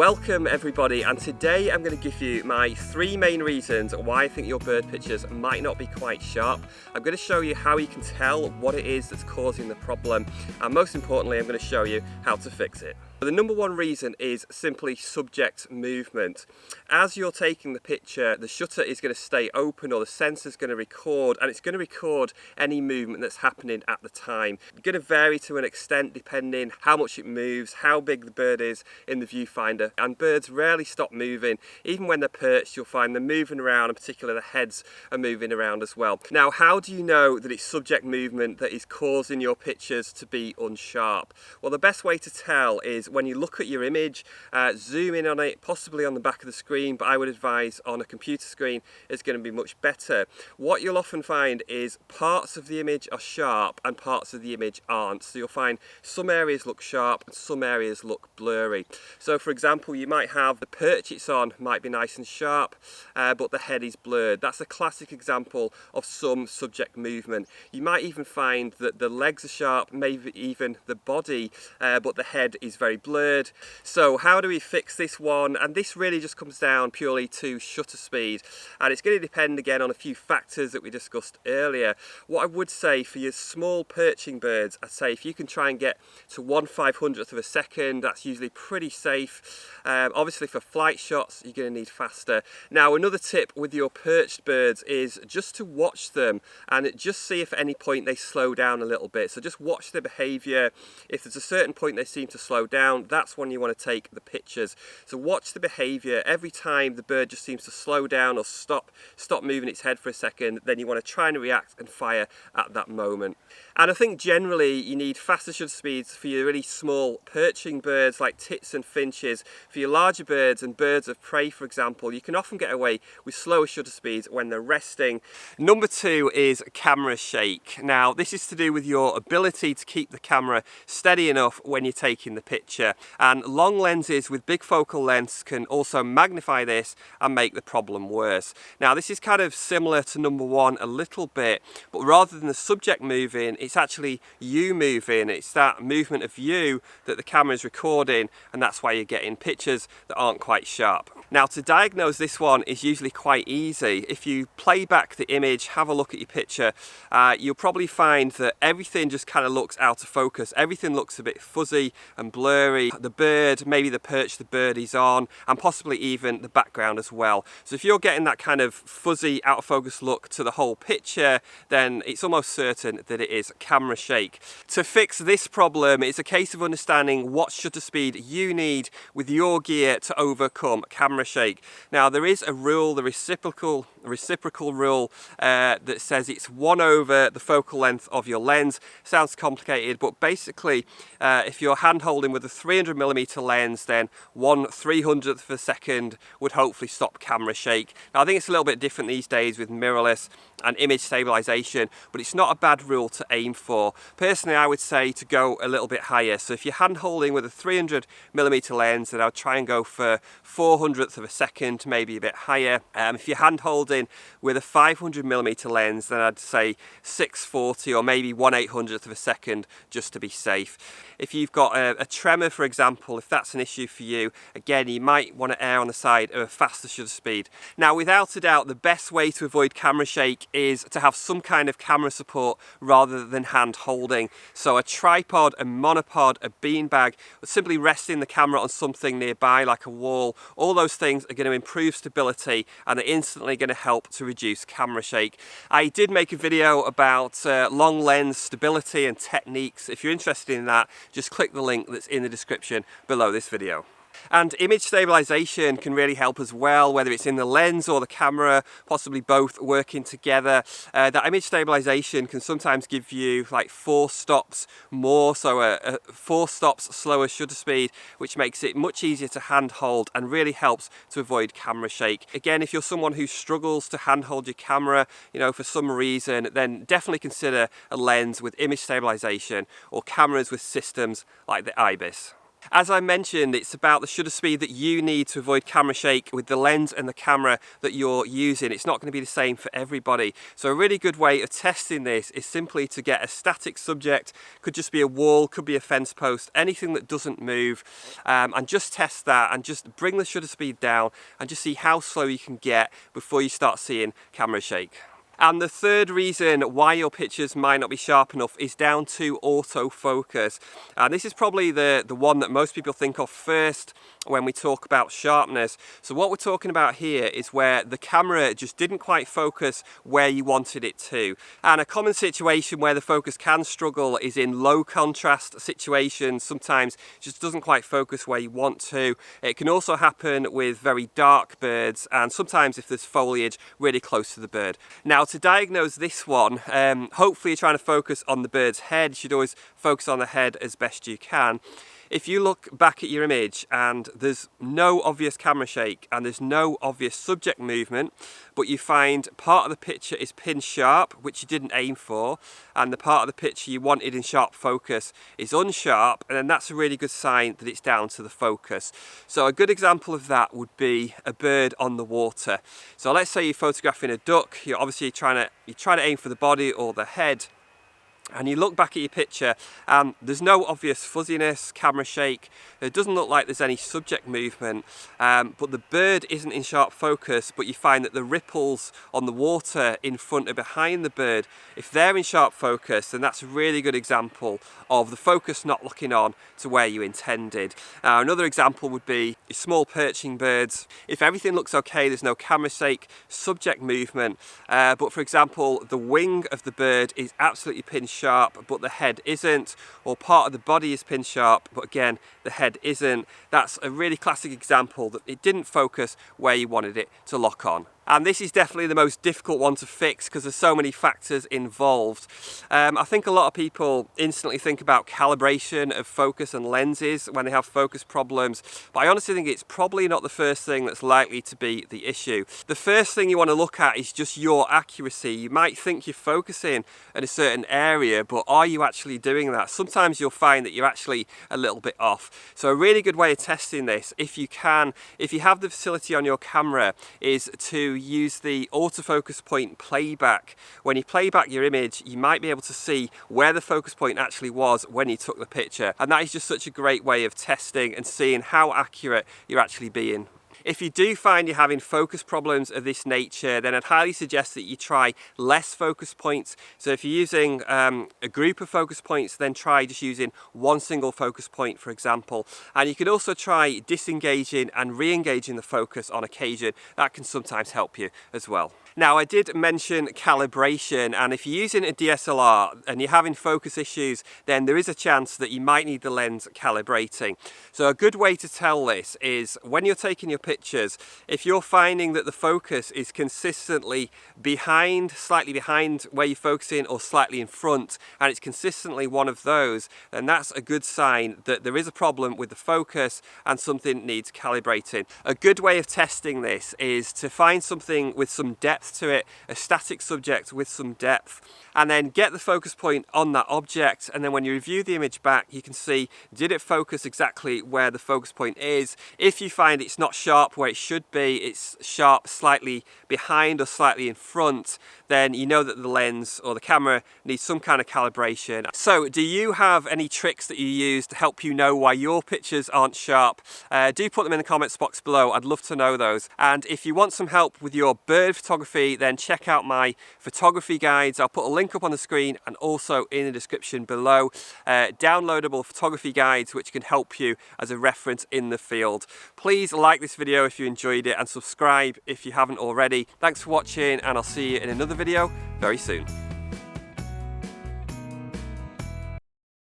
Welcome everybody, and today I'm going to give you my 3 main reasons why I think your bird pictures might not be quite sharp. I'm going to show you how you can tell what it is that's causing the problem, and most importantly I'm going to show you how to fix it. The number one reason is simply subject movement. As you're taking the picture, the shutter is going to stay open, or the sensor is going to record, and it's going to record any movement that's happening at the time. It's going to vary to an extent depending how much it moves, how big the bird is in the viewfinder, and birds rarely stop moving. Even when they're perched, you'll find them moving around, in particular the heads are moving around as well. Now, how do you know that it's subject movement that is causing your pictures to be unsharp? Well, the best way to tell is when you look at your image, zoom in on it, possibly on the back of the screen, but I would advise on a computer screen is going to be much better. What you'll often find is parts of the image are sharp and parts of the image aren't. So you'll find some areas look sharp and some areas look blurry. So for example, you might have the perch it's on might be nice and sharp, but the head is blurred. That's a classic example of some subject movement. You might even find that the legs are sharp, maybe even the body, but the head is very blurred. So how do we fix this one? And this really just comes down purely to shutter speed, and it's going to depend again on a few factors that we discussed earlier. What I would say for your small perching birds, I'd say if you can try and get to 1/500th of a second, that's usually pretty safe. Obviously for flight shots you're going to need faster. Now, another tip with your perched birds is just to watch them and just see if at any point they slow down a little bit. So just watch their behavior. If there's a certain point they seem to slow down, that's when you want to take the pictures. So watch the behavior. Every time the bird just seems to slow down or stop moving its head for a second, then you want to try and react and fire at that moment. And I think generally you need faster shutter speeds for your really small perching birds like tits and finches. For your larger birds and birds of prey, for example, you can often get away with slower shutter speeds when they're resting. Number 2 is camera shake. Now, this is to do with your ability to keep the camera steady enough when you're taking the picture, and long lenses with big focal lengths can also magnify this and make the problem worse. Now, this is kind of similar to number 1 a little bit, but rather than the subject moving, it's actually you moving. It's that movement of you that the camera is recording, and that's why you're getting pictures that aren't quite sharp. Now, to diagnose this one is usually quite easy. If you play back the image, have a look at your picture, you'll probably find that everything just kind of looks out of focus. Everything looks a bit fuzzy and blurry. The bird, maybe the perch the bird is on, and possibly even the background as well. So if you're getting that kind of fuzzy, out of focus look to the whole picture, then it's almost certain that it is camera shake. To fix this problem, it's a case of understanding what shutter speed you need with your gear to overcome camera shake. Now, there is a rule, the reciprocal rule, that says it's 1/over the focal length of your lens. Sounds complicated, but basically if you're hand holding with a 300mm lens, then 1/300th of a second would hopefully stop camera shake. Now, I think it's a little bit different these days with mirrorless and image stabilization, but it's not a bad rule to aim for. Personally, I would say to go a little bit higher. So if you're hand holding with a 300mm lens, then I would try and go for 400th of a second, maybe a bit higher. If you're hand holding with a 500mm lens, then I'd say 640 or maybe 1/800th of a second, just to be safe. If you've got a tremor, for example, if that's an issue for you, again, you might want to err on the side of a faster shutter speed. Now, without a doubt, the best way to avoid camera shake is to have some kind of camera support rather than hand holding. So a tripod, a monopod, a beanbag, or simply resting the camera on something nearby like a wall. All those things are going to improve stability and are instantly going to help to reduce camera shake. I did make a video about long lens stability and techniques. If you're interested in that, just click the link that's in the description below this video. And image stabilization can really help as well, whether it's in the lens or the camera, possibly both working together. That image stabilization can sometimes give you like 4 stops more, so a 4 stops slower shutter speed, which makes it much easier to hand hold and really helps to avoid camera shake. Again, if you're someone who struggles to hand hold your camera, for some reason, then definitely consider a lens with image stabilization or cameras with systems like the IBIS. As I mentioned, it's about the shutter speed that you need to avoid camera shake with the lens and the camera that you're using. It's not going to be the same for everybody. So a really good way of testing this is simply to get a static subject, could just be a wall, could be a fence post, anything that doesn't move, and just test that and just bring the shutter speed down and just see how slow you can get before you start seeing camera shake. And the third reason why your pictures might not be sharp enough is down to autofocus. And this is probably the one that most people think of first when we talk about sharpness. So what we're talking about here is where the camera just didn't quite focus where you wanted it to. And a common situation where the focus can struggle is in low contrast situations. Sometimes it just doesn't quite focus where you want to. It can also happen with very dark birds, and sometimes if there's foliage really close to the bird. Now, to diagnose this one, hopefully you're trying to focus on the bird's head. You should always focus on the head as best you can. If you look back at your image and there's no obvious camera shake and there's no obvious subject movement, but you find part of the picture is pin sharp, which you didn't aim for, and the part of the picture you wanted in sharp focus is unsharp, and then that's a really good sign that it's down to the focus. So a good example of that would be a bird on the water. So let's say you're photographing a duck. You're obviously trying to aim for the body or the head, and you look back at your picture and there's no obvious fuzziness, camera shake, it doesn't look like there's any subject movement, but the bird isn't in sharp focus, but you find that the ripples on the water in front and behind the bird, if they're in sharp focus, then that's a really good example of the focus not looking on to where you intended. Another example would be your small perching birds. If everything looks okay, there's no camera shake, subject movement, but for example the wing of the bird is absolutely pin sharp but the head isn't, or part of the body is pin sharp but again the head isn't, that's a really classic example that it didn't focus where you wanted it to lock on. And this is definitely the most difficult one to fix because there's so many factors involved. I think a lot of people instantly think about calibration of focus and lenses when they have focus problems, but I honestly think it's probably not the first thing that's likely to be the issue. The first thing you want to look at is just your accuracy. You might think you're focusing in a certain area, but are you actually doing that? Sometimes you'll find that you're actually a little bit off. So a really good way of testing this, if you have the facility on your camera, is to use the autofocus point playback. When you play back your image, you might be able to see where the focus point actually was when you took the picture, and that is just such a great way of testing and seeing how accurate you're actually being. If you do find you're having focus problems of this nature, then I'd highly suggest that you try less focus points. So if you're using a group of focus points, then try just using one single focus point, for example. And you can also try disengaging and re-engaging the focus on occasion. That can sometimes help you as well. Now, I did mention calibration, and if you're using a DSLR and you're having focus issues, then there is a chance that you might need the lens calibrating. So a good way to tell this is when you're taking your pictures, if you're finding that the focus is consistently behind, slightly behind where you're focusing, or slightly in front, and it's consistently one of those, then that's a good sign that there is a problem with the focus and something needs calibrating. A good way of testing this is to find something with some depth to it, a static subject with some depth, and then get the focus point on that object, and then when you review the image back, you can see, did it focus exactly where the focus point is? If you find it's not sharp where it should be, it's sharp slightly behind or slightly in front, then you know that the lens or the camera needs some kind of calibration. So do you have any tricks that you use to help you know why your pictures aren't sharp? Do put them in the comments box below. I'd love to know those. And if you want some help with your bird photography, then check out my photography guides. I'll put a link up on the screen and also in the description below. Downloadable photography guides which can help you as a reference in the field. Please like this video if you enjoyed it and subscribe if you haven't already. Thanks for watching, and I'll see you in another video very soon.